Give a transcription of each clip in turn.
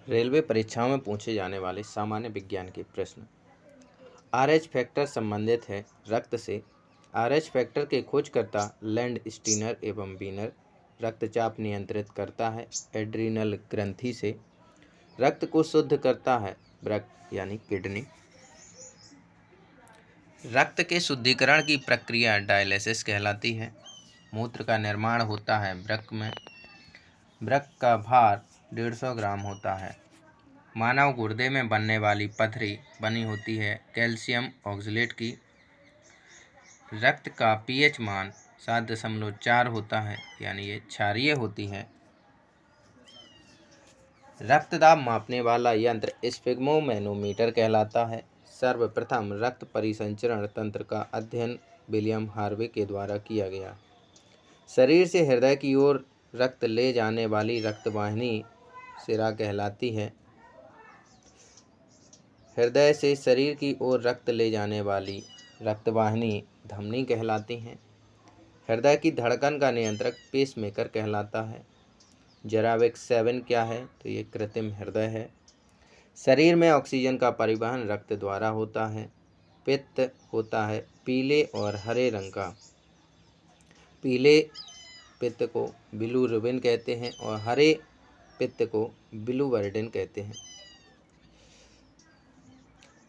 Railway परीक्षाओं में पूछे जाने वाले सामान्य विज्ञान के प्रश्न। आरएच फैक्टर संबंधित है रक्त से। आरएच फैक्टर के खोजकर्ता लैंड स्टीनर एवं बीनर। रक्तचाप नियंत्रित करता है एड्रीनल ग्रंथि से। रक्त को शुद्ध करता है वृक्क यानी किडनी। रक्त के शुद्धिकरण की प्रक्रिया डायलिसिस कहलाती है। मूत्र का निर्माण होता है वृक्क में। वृक्क का भार 150 ग्राम होता है। मानव गुर्दे में बनने वाली पथरी बनी होती है कैल्शियम ऑक्सलेट की। रक्त का पीएच मान 7.4 होता है, यानी ये क्षारीय होती है। रक्तदाब मापने वाला यंत्र स्फिग्मोमैनोमीटर कहलाता है। सर्वप्रथम रक्त परिसंचरण तंत्र का अध्ययन विलियम हार्वे के द्वारा किया गया। शरीर से हृदय की ओर रक्त ले जाने वाली रक्तवाहिनी सिरा कहलाती है। हृदय से शरीर की ओर रक्त ले जाने वाली रक्तवाहिनी धमनी कहलाती हैं। हृदय की धड़कन का नियंत्रक पेसमेकर कहलाता है। जराविक 7 क्या है? तो ये कृत्रिम हृदय है। शरीर में ऑक्सीजन का परिवहन रक्त द्वारा होता है। पित्त होता है पीले और हरे रंग का। पीले पित्त को बिलिरुबिन कहते हैं और हरे पित्त को बिलिवर्डिन कहते हैं।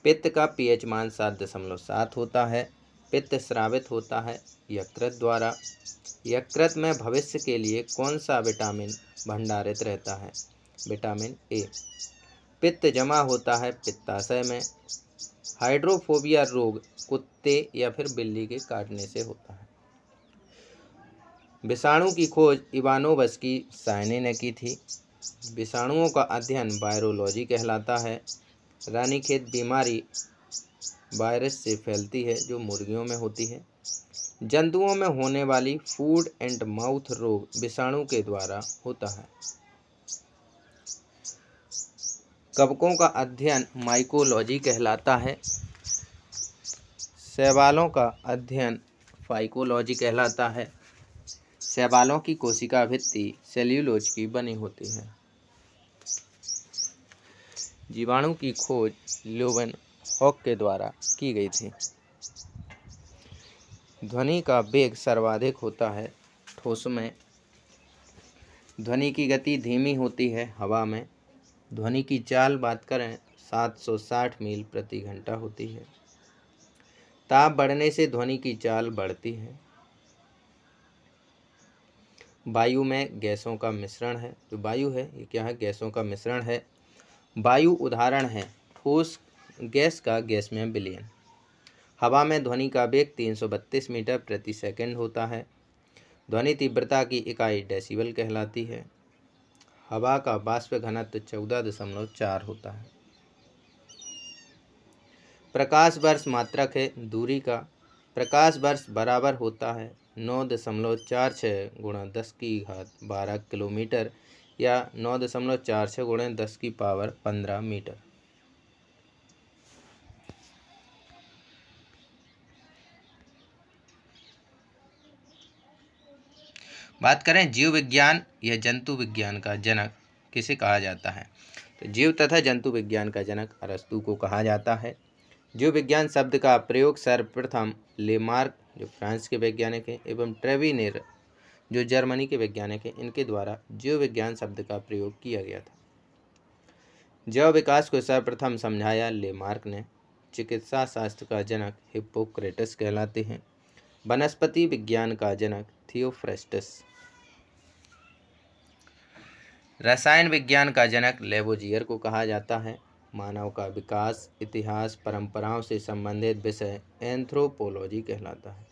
पित्त का पीएच मान 7.7 होता है। पित्त स्रावित होता है यकृत द्वारा। यकृत में भविष्य के लिए कौन सा विटामिन भंडारित रहता है? Vitamin A. पित्त जमा होता है पित्ताशय में। हाइड्रोफोबिया रोग कुत्ते या फिर बिल्ली के काटने से होता है। विषाणु की खोज इवानोवस्की सायने ने की थी। विषाणुओं का अध्ययन वायरोलॉजी कहलाता है। रानीखेत बीमारी वायरस से फैलती है जो मुर्गियों में होती है। जंतुओं में होने वाली फूड एंड माउथ रोग विषाणु के द्वारा होता है। कवकों का अध्ययन माइकोलॉजी कहलाता है। शैवालों का अध्ययन फाइकोलॉजी कहलाता है। शैवालों की कोशिका भित्ति सेल्यूलोज की बनी होती है। जीवाणु की खोज ल्यूवेनहॉक के द्वारा की गई थी। ध्वनि का वेग सर्वाधिक होता है ठोस में। ध्वनि की गति धीमी होती है हवा में। ध्वनि की चाल बात करें 760 मील प्रति घंटा होती है। ताप बढ़ने से ध्वनि की चाल बढ़ती है। वायु में गैसों का मिश्रण है। जो वायु है ये क्या है? गैसों का मिश्रण है। वायु उदाहरण है ठोस गैस का गैस में विलयन। हवा में ध्वनि का वेग 332 मीटर प्रति सेकंड होता है। ध्वनि तीव्रता की इकाई डेसिबल कहलाती है। हवा का वाष्प घनत्व 14.4 होता है। प्रकाश वर्ष मात्रक है दूरी का। प्रकाश वर्ष बराबर होता है 9.46 × 10⁻12 किलोमीटर या 9.46 × 10⁻15 मीटर। बात करें जीव विज्ञान या जंतु विज्ञान का जनक किसे कहा जाता है? तो जीव तथा जंतु विज्ञान का जनक अरस्तु को कहा जाता है। जीव विज्ञान शब्द का प्रयोग सर्वप्रथम लेमार्क जो फ्रांस के वैज्ञानिक हैं एवं ट्रेविनेर जो जर्मनी के वैज्ञानिक हैं, इनके द्वारा जीव विज्ञान शब्द का प्रयोग किया गया था। जैव विकास को सर्वप्रथम समझाया लेमार्क ने। चिकित्सा शास्त्र का जनक हिप्पोक्रेटस कहलाते हैं। वनस्पति विज्ञान का जनक थियोफ्रेस्टस। रसायन विज्ञान का जनक लेवोजियर को कहा जाता है। मानव का विकास इतिहास परंपराओं से संबंधित विषय एंथ्रोपोलॉजी कहलाता है।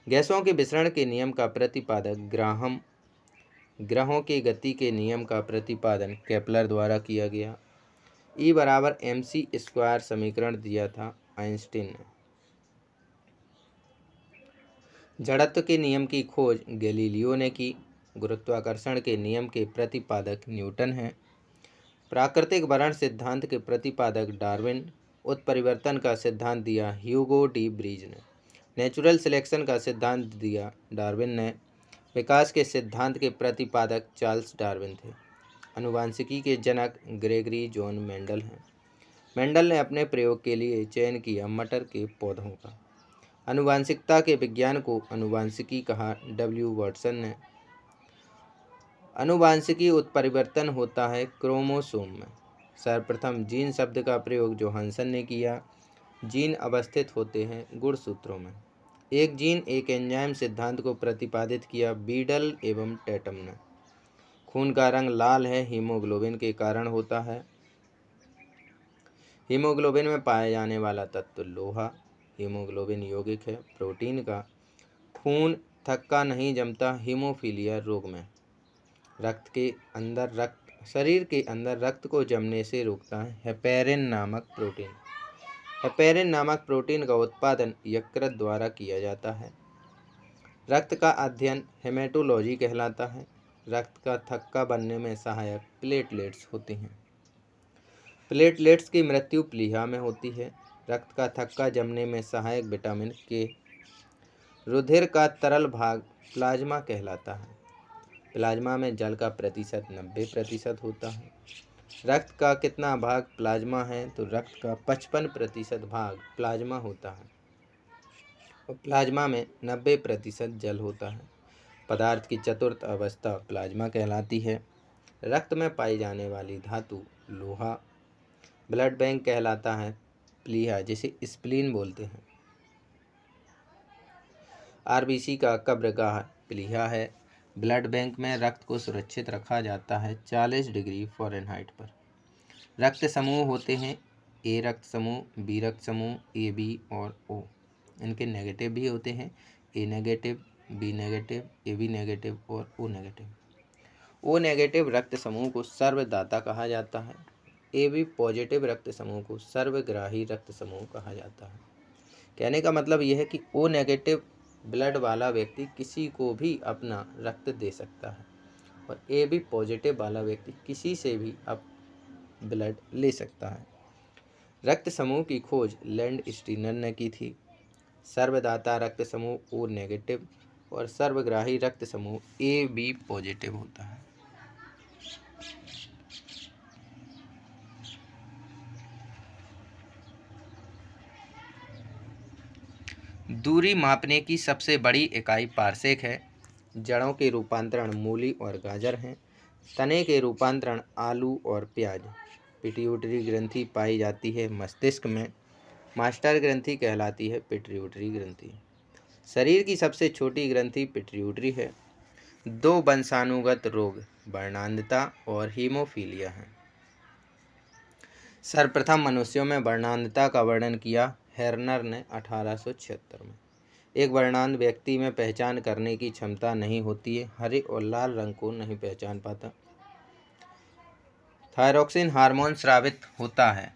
गैसों के विसरण के नियम का प्रतिपादक ग्राहम। ग्रहों की गति के नियम का प्रतिपादन केपलर द्वारा किया गया। E = mc² समीकरण दिया था आइंस्टीन ने। जड़त्व के नियम की खोज गैलीलियो ने की। गुरुत्वाकर्षण के नियम के प्रतिपादक न्यूटन हैं। प्राकृतिक वर्ण सिद्धांत के प्रतिपादक डार्विन। उत्परिवर्तन का सिद्धांत दिया ह्यूगो डी ब्रीज ने। नेचुरल सिलेक्शन का सिद्धांत दिया डार्विन ने। विकास के सिद्धांत के प्रतिपादक चार्ल्स डार्विन थे। अनुवांशिकी के जनक ग्रेगरी जॉन मेंडल हैं। मेंडल ने अपने प्रयोग के लिए चयन किया मटर के पौधों का। अनुवांशिकता के विज्ञान को अनुवांशिकी कहा डब्ल्यू वाटसन ने। अनुवांशिकी उत्परिवर्तन होता है क्रोमोसोम में। सर्वप्रथम जीन शब्द का प्रयोग जोहानसन ने किया। जीन अवस्थित होते हैं गुणसूत्रों में। एक जीन एक एंजाइम सिद्धांत को प्रतिपादित किया बीडल एवं टैटम ने। खून का रंग लाल है, हीमोग्लोबिन के कारण होता है। हीमोग्लोबिन में पाया जाने वाला तत्व लोहा। हीमोग्लोबिन यौगिक है प्रोटीन का। खून थक्का नहीं जमता हीमोफीलिया रोग में। शरीर के अंदर रक्त को जमने से रोकता है हेपेरिन नामक प्रोटीन। हेपेरिन नामक प्रोटीन का उत्पादन यकृत द्वारा किया जाता है। रक्त का अध्ययन हेमेटोलॉजी कहलाता है। रक्त का थक्का बनने में सहायक प्लेटलेट्स होती हैं। प्लेटलेट्स की मृत्यु प्लीहा में होती है। रक्त का थक्का जमने में सहायक विटामिन के। रुधिर का तरल भाग प्लाज्मा कहलाता है। प्लाज्मा में जल का प्रतिशत 90% होता है। रक्त का कितना भाग प्लाज्मा है तो रक्त का 55% भाग प्लाज्मा होता है और प्लाज्मा में 90% जल होता है। पदार्थ की चतुर्थ अवस्था प्लाज्मा कहलाती है। रक्त में पाई जाने वाली धातु लोहा। ब्लड बैंक कहलाता है प्लीहा जिसे स्प्लीन बोलते हैं। आरबीसी का कब्रगाह प्लीहा है। ब्लड बैंक में रक्त को सुरक्षित रखा जाता है 40 डिग्री फ़ारेनहाइट पर। रक्त समूह होते हैं ए रक्त समूह, बी रक्त समूह, ए बी और ओ। इनके नेगेटिव भी होते हैं A negative, B negative, A B negative और ओ नेगेटिव। ओ नेगेटिव रक्त समूह को सर्वदाता कहा जाता है। ए बी पॉजिटिव रक्त समूह को सर्वग्राही रक्त समूह कहा जाता है। कहने का मतलब यह है कि ओ नेगेटिव ब्लड वाला व्यक्ति किसी को भी अपना रक्त दे सकता है और ए बी पॉजिटिव वाला व्यक्ति किसी से भी अब ब्लड ले सकता है। रक्त समूह की खोज लैंड स्टीनर ने की थी। सर्वदाता रक्त समूह ओ नेगेटिव और सर्वग्राही रक्त समूह ए बी पॉजिटिव होता है। दूरी मापने की सबसे बड़ी इकाई पारसेक है। जड़ों के रूपांतरण मूली और गाजर हैं। तने के रूपांतरण आलू और प्याज। पिट्यूटरी ग्रंथि पाई जाती है मस्तिष्क में। मास्टर ग्रंथि कहलाती है पिट्यूटरी ग्रंथि। शरीर की सबसे छोटी ग्रंथि पिट्यूटरी है। 2 वंशानुगत रोग वर्णांधता और हीमोफीलिया हैं। सर्वप्रथम मनुष्यों में वर्णांधता का वर्णन किया हेर्नर ने 1876 में। एक वर्णांध व्यक्ति में पहचान करने की क्षमता नहीं होती है। हरे और लाल रंग को नहीं पहचान पाता। थायरोक्सिन हार्मोन स्रावित होता है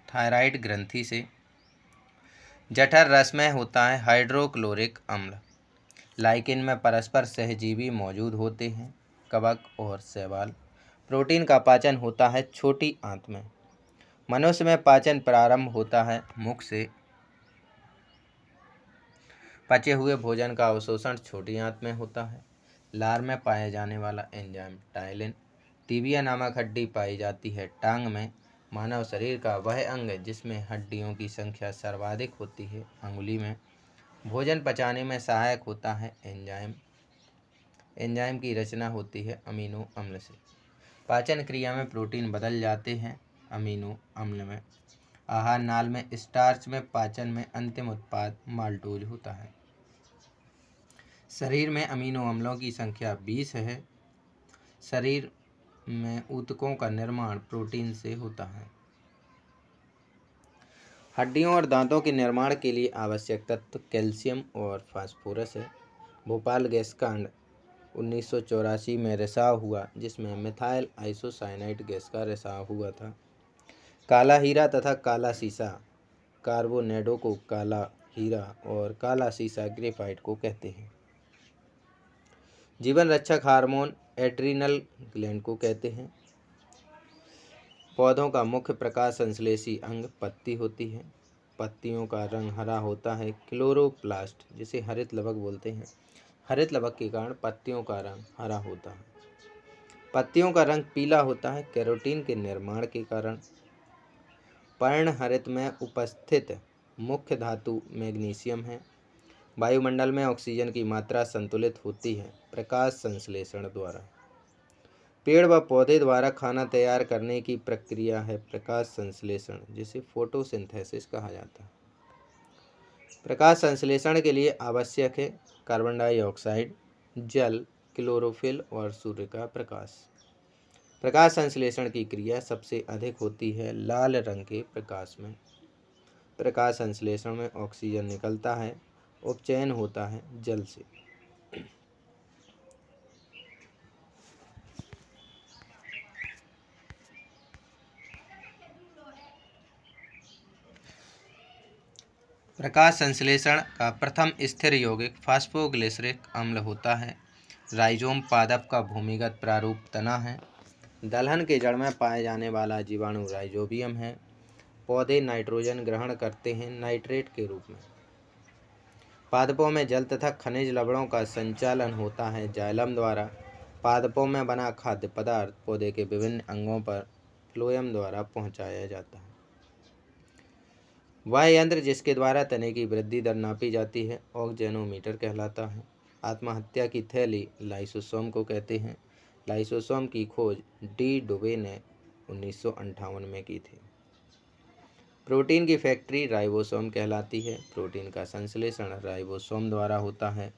थायराइड ग्रंथि से। जठर रस में होता है हाइड्रोक्लोरिक अम्ल। लाइकेन में परस्पर सहजीवी मौजूद होते हैं कवक और शैवाल। प्रोटीन का पाचन होता है छोटी आंत में। मनुष्य में पाचन प्रारंभ होता है मुख से। पचे हुए भोजन का अवशोषण छोटी आंत में होता है। लार में पाया जाने वाला एंजाइम टाइलिन। टीबिया नामक हड्डी पाई जाती है टांग में। मानव शरीर का वह अंग जिसमें हड्डियों की संख्या सर्वाधिक होती है अंगुली में। भोजन पचाने में सहायक होता है एंजाइम। एंजाइम की रचना होती है अमीनो अम्ल से। पाचन क्रिया में प्रोटीन बदल जाते हैं अमीनो अम्ल में। आहार नाल में स्टार्च में पाचन में अंतिम उत्पाद माल्टोज होता है। शरीर में अमीनो अम्लों की संख्या 20 है। शरीर में ऊतकों का निर्माण प्रोटीन से होता है। हड्डियों और दांतों के निर्माण के लिए आवश्यक तत्व कैल्शियम और फास्फोरस है। भोपाल गैस कांड 1984 में रिसाव हुआ जिसमें मिथाइल आइसोसाइनाइड गैस का रिसाव हुआ था। काला हीरा तथा काला सीसा कार्बोनेडो को काला हीरा और काला सीसा ग्रेफाइट को कहते हैं। जीवन रक्षक हार्मोन एड्रीनल ग्लैंड को कहते हैं। पौधों का मुख्य प्रकाश संश्लेषी अंग पत्ती होती है। पत्तियों का रंग हरा होता है क्लोरोप्लास्ट जिसे हरित लवक बोलते हैं। हरित लवक के कारण पत्तियों का रंग हरा होता है। पत्तियों का रंग पीला होता है कैरोटीन के निर्माण के कारण। पर्णहरित में उपस्थित मुख्य धातु मैग्नीशियम है। वायुमंडल में ऑक्सीजन की मात्रा संतुलित होती है प्रकाश संश्लेषण द्वारा। पेड़ व पौधे द्वारा खाना तैयार करने की प्रक्रिया है प्रकाश संश्लेषण, जिसे फोटोसिंथेसिस कहा जाता है। प्रकाश संश्लेषण के लिए आवश्यक है कार्बन डाइऑक्साइड, जल, क्लोरोफिल और सूर्य का प्रकाश। प्रकाश संश्लेषण की क्रिया सबसे अधिक होती है लाल रंग के प्रकाश में। प्रकाश संश्लेषण में ऑक्सीजन निकलता है, उपचयन होता है जल से। प्रकाश संश्लेषण का प्रथम स्थिर यौगिक फास्फोग्लिसरिक अम्ल होता है। राइजोम पादप का भूमिगत प्रारूप तना है। दलहन के जड़ में पाए जाने वाला जीवाणु राइजोबियम है। पौधे नाइट्रोजन ग्रहण करते हैं नाइट्रेट के रूप में। पादपों में जल तथा खनिज लवणों का संचालन होता है जाइलम द्वारा। पादपों में बना खाद्य पदार्थ पौधे के विभिन्न अंगों पर फ्लोएम द्वारा पहुंचाया जाता है। वह यंत्र जिसके द्वारा तने की वृद्धि दर नापी जाती है ऑक्जेनोमीटर कहलाता है। आत्महत्या की थैली लाइसोसोम को कहते हैं। लाइसोसोम की खोज डी डुबे ने 1958 में की थी। प्रोटीन की फैक्ट्री राइबोसोम कहलाती है। प्रोटीन का संश्लेषण राइबोसोम द्वारा होता है।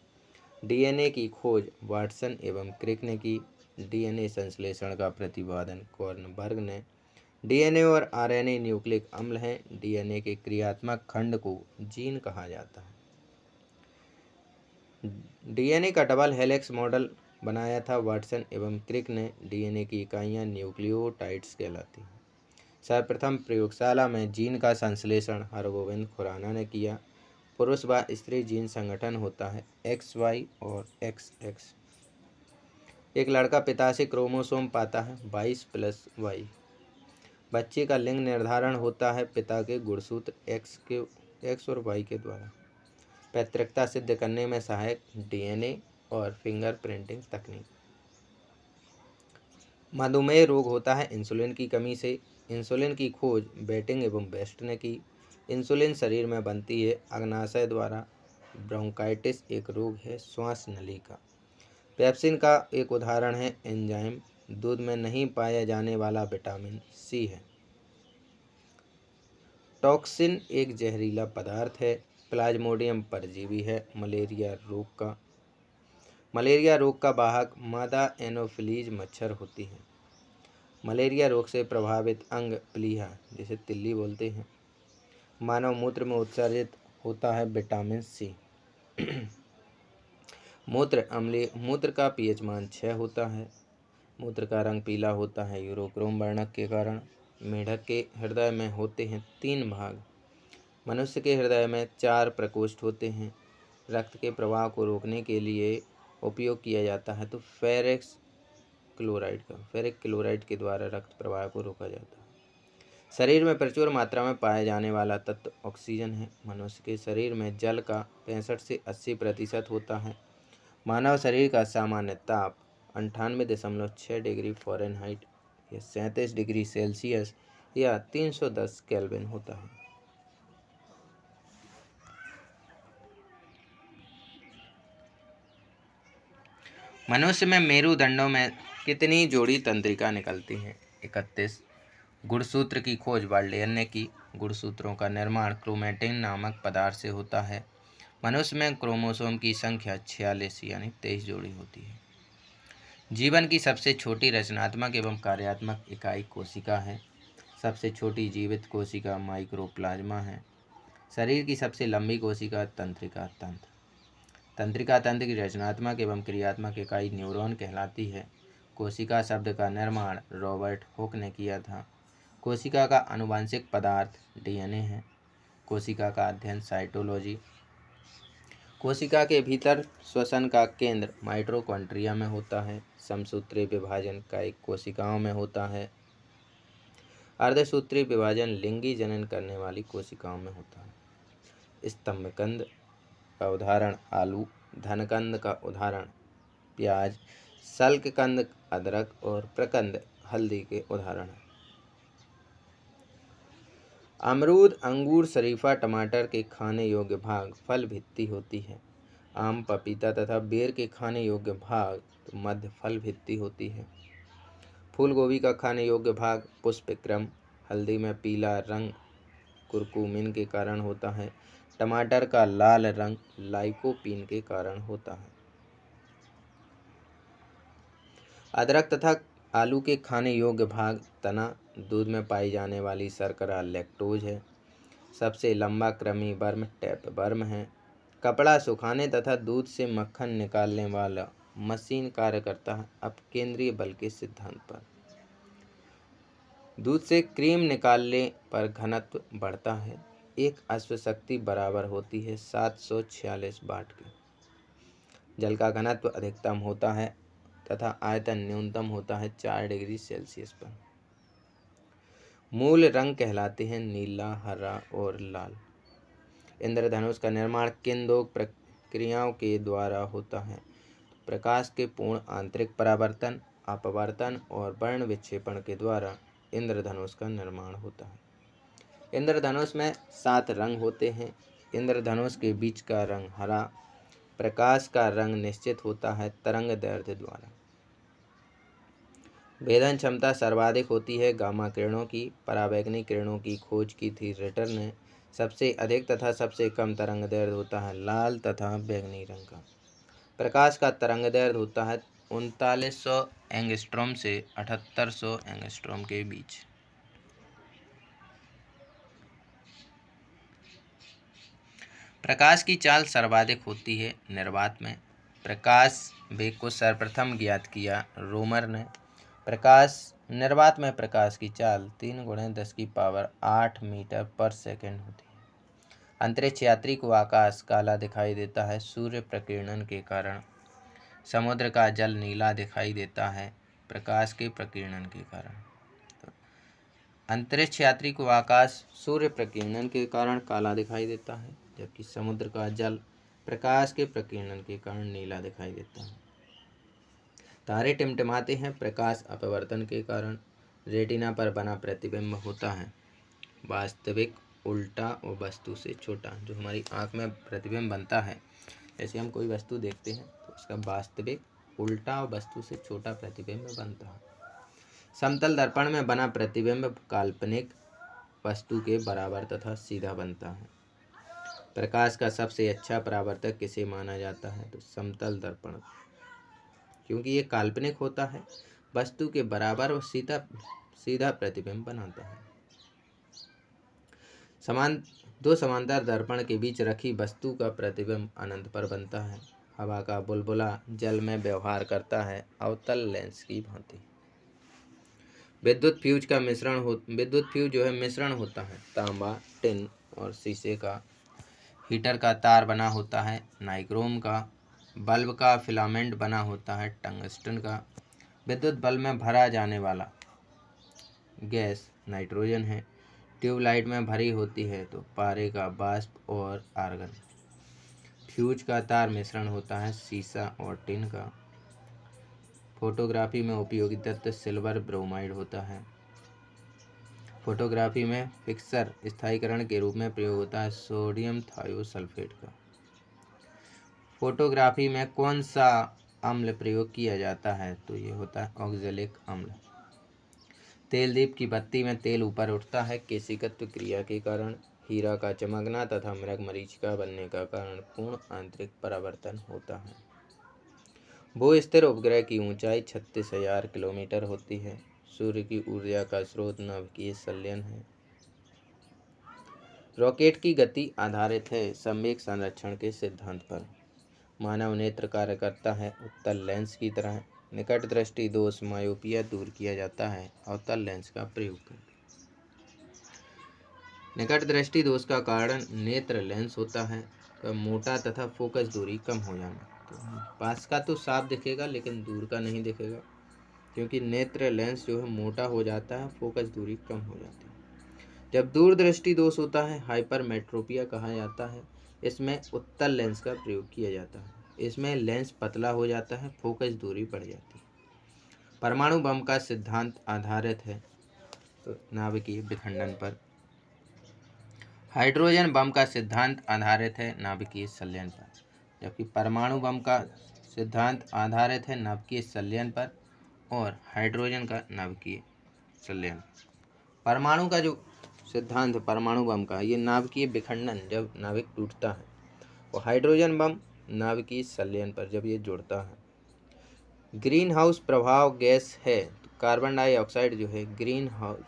डीएनए की खोज वाटसन एवं क्रिक ने की। डीएनए संश्लेषण का प्रतिपादन कॉर्नबर्ग ने। डीएनए और आरएनए न्यूक्लिक अम्ल हैं। डीएनए के क्रियात्मक खंड को जीन कहा जाता है। डीएनए का डबल हेलिक्स मॉडल बनाया था वाटसन एवं क्रिक ने। डीएनए की इकाइयां न्यूक्लियोटाइड्स कहलाती हैं। सर्वप्रथम प्रयोगशाला में जीन का संश्लेषण हरगोविंद खुराना ने किया। पुरुष व स्त्री जीन संगठन होता है XY और XX। एक लड़का पिता से क्रोमोसोम पाता है 22+Y। बच्चे का लिंग निर्धारण होता है पिता के गुणसूत्र X और Y के द्वारा। पैतृकता सिद्ध करने में सहायक डीएनए और फिंगरप्रिंटिंग तकनीक। मधुमेह रोग होता है इंसुलिन की कमी से। इंसुलिन की खोज बेटिंग एवं बेस्ट ने की। इंसुलिन शरीर में बनती है अग्नाशय द्वारा। ब्रोंकाइटिस एक रोग है श्वास नली का। पेप्सिन का एक उदाहरण है एंजाइम। दूध में नहीं पाया जाने वाला विटामिन C है। टॉक्सिन एक जहरीला पदार्थ है। प्लाज्मोडियम परजीवी है मलेरिया रोग का वाहक मादा एनोफिलीज मच्छर होती है। मलेरिया रोग से प्रभावित अंग प्लीहा, जिसे तिल्ली बोलते हैं। मानव मूत्र में उत्सर्जित होता है विटामिन C। मूत्र अम्लीय। मूत्र का pH मान 6 होता है। मूत्र का रंग पीला होता है यूरोक्रोम वर्णक के कारण। मेढक के हृदय में होते हैं 3 भाग। मनुष्य के हृदय में 4 प्रकोष्ठ होते हैं। रक्त के प्रवाह को रोकने के लिए उपयोग किया जाता है तो फेरिक क्लोराइड के द्वारा रक्त प्रवाह को रोका जाता है। शरीर में प्रचुर मात्रा में पाया जाने वाला तत्व ऑक्सीजन है। मनुष्य के शरीर में जल का 65 से 80% होता है। मानव शरीर का सामान्य ताप 98.6 डिग्री फ़ारेनहाइट या 37 डिग्री सेल्सियस या 310 केल्विन होता है। मनुष्य में मेरुदंडों में कितनी जोड़ी तंत्रिका निकलती हैं? 31। गुणसूत्र की खोज वाल्डेयर ने की। गुणसूत्रों का निर्माण क्रोमेटिन नामक पदार्थ से होता है। मनुष्य में क्रोमोसोम की संख्या 46 यानी 23 जोड़ी होती है। जीवन की सबसे छोटी रचनात्मक एवं कार्यात्मक इकाई कोशिका है। सबसे छोटी जीवित कोशिका माइक्रोप्लाज्मा है। शरीर की सबसे लंबी कोशिका तंत्रिका तंत्र। तंत्रिका तंत्र की रचनात्मक एवं क्रियात्मक इकाई न्यूरॉन कहलाती है। कोशिका शब्द का निर्माण रॉबर्ट हुक ने किया था। कोशिका का आनुवंशिक पदार्थ डीएनए है। कोशिका का अध्ययन साइटोलॉजी। कोशिका के भीतर श्वसन का केंद्र माइटोकॉन्ड्रिया में होता है। समसूत्री विभाजन कायिक कोशिकाओं में होता है। अर्धसूत्री विभाजन लिंगी जनन करने वाली कोशिकाओं में होता है। स्तंभकंद का उदाहरण आलू, धनकंद का उदाहरण प्याज, सल्ककंद अदरक और प्रकंद हल्दी के उदाहरण हैं। अमरूद, अंगूर, शरीफा, टमाटर के खाने योग्य भाग फल भित्ति होती है। आम, पपीता तथा बेर के खाने योग्य भाग मध्य फल भित्ति होती है। फूल गोभी का खाने योग्य भाग पुष्पक्रम। हल्दी में पीला रंग कुरकुमिन के कारण होता है। टमाटर का लाल रंग लाइकोपीन के कारण होता है। अदरक तथा आलू के खाने योग्य भाग तना। दूध में पाई जाने वाली शर्करा लैक्टोज है। सबसे लंबा कृमि वर्म टैपवर्म है। कपड़ा सुखाने तथा दूध से मक्खन निकालने वाला मशीन कार्य करता है अपकेंद्रीय बल के सिद्धांत पर। दूध से क्रीम निकालने पर घनत्व बढ़ता है। एक अश्व शक्ति बराबर होती है 746 वाट की। जल का घनत्व अधिकतम होता है तथा आयतन न्यूनतम होता है 4 डिग्री सेल्सियस पर। मूल रंग कहलाते हैं नीला, हरा और लाल। इंद्रधनुष का निर्माण किन दो प्रक्रियाओं के द्वारा होता है? प्रकाश के पूर्ण आंतरिक परावर्तन, अपवर्तन और वर्ण विक्षेपण के द्वारा इंद्रधनुष का निर्माण होता है। इंद्रधनुष में 7 रंग होते हैं। इंद्रधनुष के बीच का रंग हरा। प्रकाश का रंग निश्चित होता है तरंग दैर्घ्य द्वारा। भेदन क्षमता सर्वाधिक होती है गामा किरणों की। पराबैंगनी किरणों की खोज की थी रिटर ने। सबसे अधिक तथा सबसे कम तरंग दैर्घ्य होता है लाल तथा बैंगनी रंग का। प्रकाश का तरंग दैर्घ्य होता है 3900 एंगस्ट्रॉम से 7800 एंगस्ट्रॉम के बीच। प्रकाश की चाल सर्वाधिक होती है निर्वात में। प्रकाश वेग को सर्वप्रथम ज्ञात किया रोमर ने। निर्वात में प्रकाश की चाल 3 × 10⁸ मीटर पर सेकंड होती है। अंतरिक्ष यात्री को आकाश काला दिखाई देता है सूर्य प्रकीर्णन के कारण। समुद्र का जल नीला दिखाई देता है प्रकाश के प्रकीर्णन के कारण। तो अंतरिक्ष यात्री को आकाश सूर्य प्रकीर्णन के कारण काला दिखाई देता है, जबकि समुद्र का जल प्रकाश के प्रकीर्णन के कारण नीला दिखाई देता है। तारे टिमटिमाते हैं प्रकाश अपवर्तन के कारण। रेटिना पर बना प्रतिबिंब होता है वास्तविक, उल्टा और वस्तु से छोटा। जो हमारी आँख में प्रतिबिंब बनता है, जैसे हम कोई वस्तु देखते हैं तो उसका वास्तविक, उल्टा और वस्तु से छोटा प्रतिबिंब बनता है। समतल दर्पण में बना प्रतिबिंब काल्पनिक वस्तु के बराबर तथा सीधा बनता है। प्रकाश का सबसे अच्छा परावर्तक किसे माना जाता है? तो समतल दर्पण, क्योंकि ये काल्पनिक होता है, वस्तु के बराबर और सीधा प्रतिबिंब बनाता है। दो समांतर दर्पण के बीच रखी वस्तु का प्रतिबिंब अनंत पर बनता है। हवा का बुलबुला जल में व्यवहार करता है अवतल लेंस की भांति। विद्युत फ्यूज जो है मिश्रण होता है तांबा, टिन और शीशे का। हीटर का तार बना होता है नाइक्रोम का। बल्ब का फिलामेंट बना होता है टंगस्टन का। विद्युत बल्ब में भरा जाने वाला गैस नाइट्रोजन है। ट्यूबलाइट में भरी होती है तो पारे का वाष्प और आर्गन। फ्यूज का तार मिश्रण होता है सीसा और टिन का। फोटोग्राफी में उपयोगी तत्व सिल्वर ब्रोमाइड होता है। फोटोग्राफी में फिक्सर स्थायीकरण के रूप में प्रयोग होता है सोडियम थायोसल्फेट का। फोटोग्राफी में कौन सा अम्ल प्रयोग किया जाता है? तो ये होता है ऑक्जेलिक अम्ल। तेल दीप की बत्ती में तेल ऊपर उठता है केशिकत्व क्रिया के कारण। हीरा का चमकना तथा मृग मरीचिका बनने का कारण पूर्ण आंतरिक परावर्तन होता है। भू स्थिर उपग्रह की ऊंचाई 36,000 किलोमीटर होती है। सूर्य की ऊर्जा का स्रोत नाभिकीय संलयन है। रॉकेट की गति आधारित है संवेग संरक्षण के सिद्धांत पर। मानव नेत्र कार्य करता है उत्तल लेंस की तरह। निकट दृष्टि दोष मायोपिया दूर किया जाता है अवतल लेंस का प्रयोग करके। निकट दृष्टि दोष का कारण नेत्र लेंस होता है तो मोटा तथा फोकस दूरी कम हो जाना। तो पास का तो साफ दिखेगा लेकिन दूर का नहीं दिखेगा, क्योंकि नेत्र लेंस जो है मोटा हो जाता है, फोकस दूरी कम हो जाती है। जब दूर दृष्टि दोष होता है हाइपरमेट्रोपिया कहा जाता है। इसमें उत्तल लेंस का प्रयोग किया जाता है। इसमें लेंस पतला हो जाता है, फोकस दूरी बढ़ जाती है। परमाणु बम का सिद्धांत आधारित है तो नाभिकीय विखंडन पर। हाइड्रोजन बम का सिद्धांत आधारित है नाभिकीय संलयन पर, जबकि परमाणु बम का सिद्धांत आधारित है नाभिकीय संलयन पर और हाइड्रोजन का नाभिकीय संलयन। परमाणु का जो सिद्धांत है परमाणु बम का, ये नाभिकीय विखंडन जब नाभिक टूटता है, और हाइड्रोजन बम नाभिकीय संलयन पर जब ये जुड़ता है। ग्रीन हाउस प्रभाव गैस है तो कार्बन डाइऑक्साइड जो है ग्रीन हाउस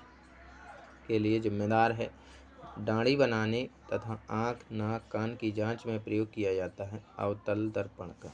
के लिए जिम्मेदार है। दाढ़ी बनाने तथा आँख, नाक, कान की जांच में प्रयोग किया जाता है अवतल दर्पण का।